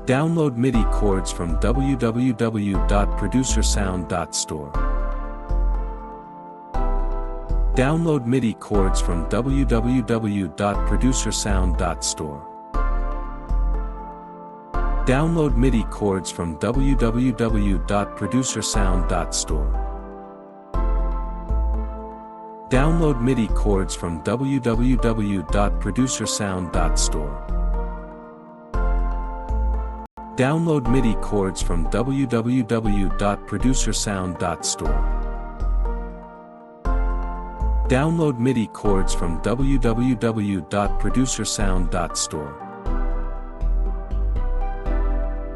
Download MIDI chords from www.producersound.store. Download MIDI chords from www.producersound.store. Download MIDI chords from www.producersound.store. Download MIDI chords from www.producersound.store. Download MIDI chords from www.producersound.store. Download MIDI chords from www.producersound.store.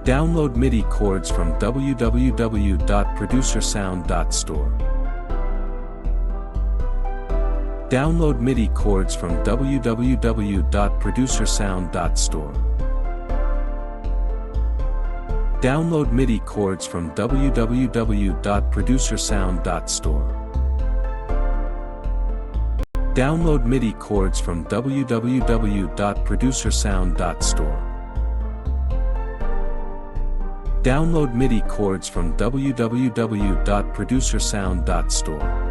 Download MIDI chords from www.producersound.store. Download MIDI chords from www.producersound.store. Download MIDI chords from www.producersound.store. Download MIDI chords from www.producersound.store. Download MIDI chords from www.producersound.store.